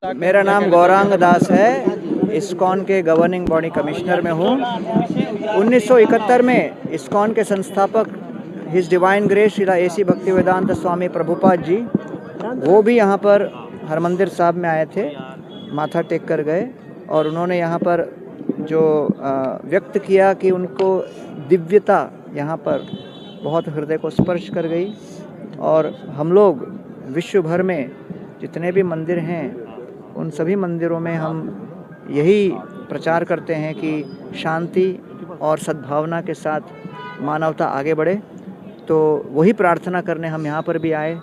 मेरा नाम गौरांग दास है। इस्कॉन के गवर्निंग बॉडी कमिश्नर में हूँ। 1971 में इस्कॉन के संस्थापक his divine grace Shri AC Bhaktivedanta Swami Prabhupada ji, वो भी यहाँ पर हरमंदिर साहब में आए थे, माथा टेक कर गए और उन्होंने यहाँ पर जो व्यक्त किया कि उनको दिव्यता यहाँ पर बहुत हृदय को स्पर्श कर गई। और हम लोग विश्व भर में जितने भी मंदिर हैं उन सभी मंदिरों में हम यही प्रचार करते हैं कि शांति और सद्भावना के साथ मानवता आगे बढ़े। तो वही प्रार्थना करने हम यहाँ पर भी आए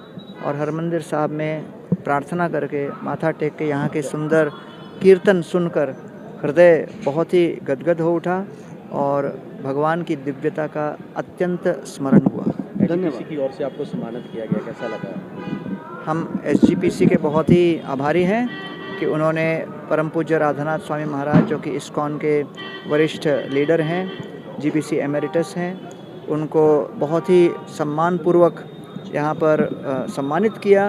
और हरमंदिर साहब में प्रार्थना करके माथा टेक के यहाँ के सुंदर कीर्तन सुनकर हृदय बहुत ही गदगद हो उठा और भगवान की दिव्यता का अत्यंत स्मरण हुआ। धन्यवाद। की ओर से आपको सम्मानित किया गया, कैसा लगा? हम SGPC के बहुत ही आभारी हैं कि उन्होंने परम पूज्य राधानाथ स्वामी महाराज, जो कि इस्कॉन के वरिष्ठ लीडर हैं, GPC एमेरिटस हैं, उनको बहुत ही सम्मानपूर्वक यहाँ पर सम्मानित किया।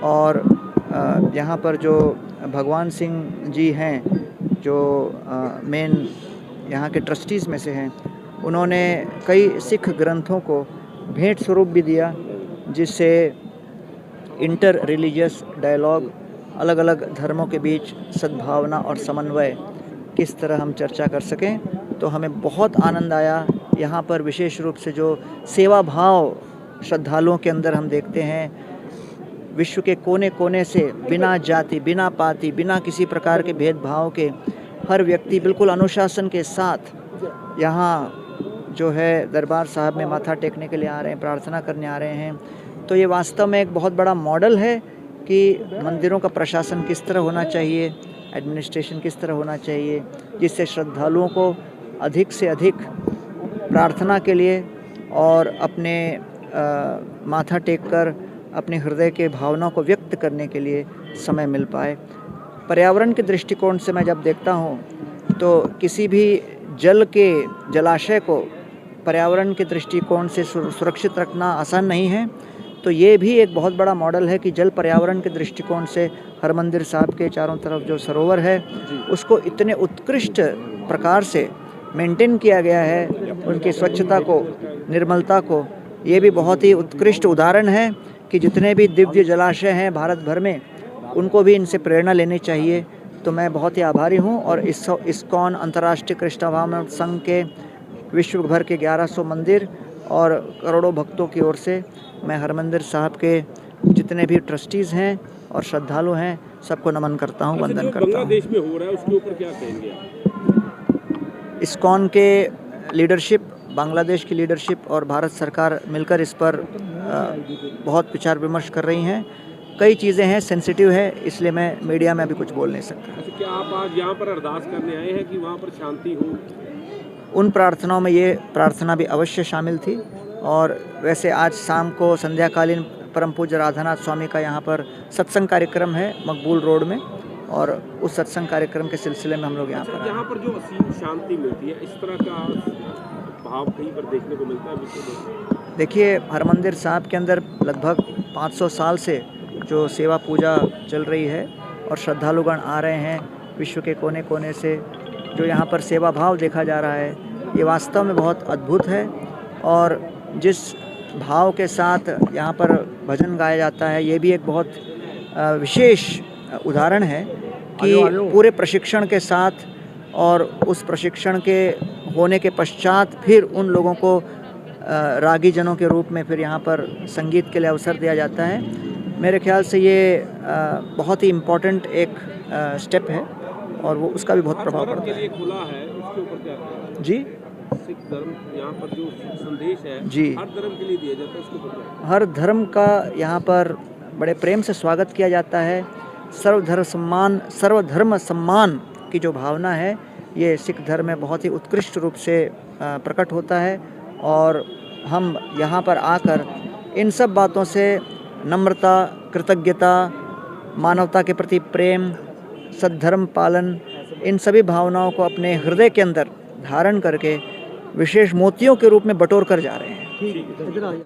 और यहाँ पर जो भगवान सिंह जी हैं, जो मेन यहाँ के ट्रस्टीज़ में से हैं, उन्होंने कई सिख ग्रंथों को भेंट स्वरूप भी दिया, जिससे इंटर रिलीजियस डायलॉग, अलग अलग धर्मों के बीच सद्भावना और समन्वय किस तरह हम चर्चा कर सकें। तो हमें बहुत आनंद आया। यहाँ पर विशेष रूप से जो सेवा भाव श्रद्धालुओं के अंदर हम देखते हैं, विश्व के कोने कोने से बिना जाति, बिना पाति, बिना किसी प्रकार के भेदभाव के हर व्यक्ति बिल्कुल अनुशासन के साथ यहाँ जो है दरबार साहब में माथा टेकने के लिए आ रहे हैं, प्रार्थना करने आ रहे हैं। तो ये वास्तव में एक बहुत बड़ा मॉडल है कि मंदिरों का प्रशासन किस तरह होना चाहिए, एडमिनिस्ट्रेशन किस तरह होना चाहिए, जिससे श्रद्धालुओं को अधिक से अधिक प्रार्थना के लिए और अपने माथा टेक कर अपने हृदय के भावनाओं को व्यक्त करने के लिए समय मिल पाए। पर्यावरण के दृष्टिकोण से मैं जब देखता हूँ तो किसी भी जल के जलाशय को पर्यावरण के दृष्टिकोण से सुरक्षित रखना आसान नहीं है। तो ये भी एक बहुत बड़ा मॉडल है कि जल पर्यावरण के दृष्टिकोण से हरमंदिर साहब के चारों तरफ जो सरोवर है उसको इतने उत्कृष्ट प्रकार से मेंटेन किया गया है, उनकी स्वच्छता को, निर्मलता को। ये भी बहुत ही उत्कृष्ट उदाहरण है कि जितने भी दिव्य जलाशय हैं भारत भर में, उनको भी इनसे प्रेरणा लेनी चाहिए। तो मैं बहुत ही आभारी हूँ और इस्कॉन अंतर्राष्ट्रीय कृष्ण भावना संघ के विश्व भर के 1100 मंदिर और करोड़ों भक्तों की ओर से मैं हरमंदिर साहब के जितने भी ट्रस्टीज़ हैं और श्रद्धालु हैं, सबको नमन करता हूँ, वंदन करता हूँ। बांग्लादेश में हो रहा है उसके ऊपर क्या कहेंगे आप? इस्कॉन के लीडरशिप, बांग्लादेश की लीडरशिप और भारत सरकार मिलकर इस पर बहुत विचार विमर्श कर रही हैं। कई चीज़ें हैं, सेंसिटिव है, इसलिए मैं मीडिया में अभी कुछ बोल नहीं सकता। अच्छा, क्या आप आज यहाँ पर अरदास करने आए हैं कि वहाँ पर शांति हो? उन प्रार्थनाओं में ये प्रार्थना भी अवश्य शामिल थी। और वैसे आज शाम को संध्याकालीन परम पूज्य राधानाथ स्वामी का यहाँ पर सत्संग कार्यक्रम है मकबूल रोड में, और उस सत्संग कार्यक्रम के सिलसिले में हम लोग यहाँ पर। यहाँ पर जो असीम शांति मिलती है, इस तरह का भाव कहीं पर देखने को मिलता है? देखिए, हरमंदिर साहब के अंदर लगभग 500 साल से जो सेवा पूजा चल रही है और श्रद्धालुगण आ रहे हैं विश्व के कोने कोने से, जो यहाँ पर सेवा भाव देखा जा रहा है, ये वास्तव में बहुत अद्भुत है। और जिस भाव के साथ यहाँ पर भजन गाया जाता है, ये भी एक बहुत विशेष उदाहरण है कि पूरे प्रशिक्षण के साथ और उस प्रशिक्षण के होने के पश्चात फिर उन लोगों को रागी जनों के रूप में फिर यहाँ पर संगीत के लिए अवसर दिया जाता है। मेरे ख्याल से ये बहुत ही इम्पोर्टेंट एक स्टेप है और वो उसका भी बहुत प्रभाव पड़ता है। खुला है, उसके ऊपर क्या है? जी, सिख धर्म यहाँ पर जो संदेश है जी, हर धर्म के लिए दिया जाता है, उसके ऊपर हर धर्म का यहाँ पर बड़े प्रेम से स्वागत किया जाता है। सर्वधर्म सम्मान की जो भावना है, ये सिख धर्म में बहुत ही उत्कृष्ट रूप से प्रकट होता है। और हम यहाँ पर आकर इन सब बातों से नम्रता, कृतज्ञता, मानवता के प्रति प्रेम, सद्धर्म पालन, इन सभी भावनाओं को अपने हृदय के अंदर धारण करके विशेष मोतियों के रूप में बटोर कर जा रहे हैं।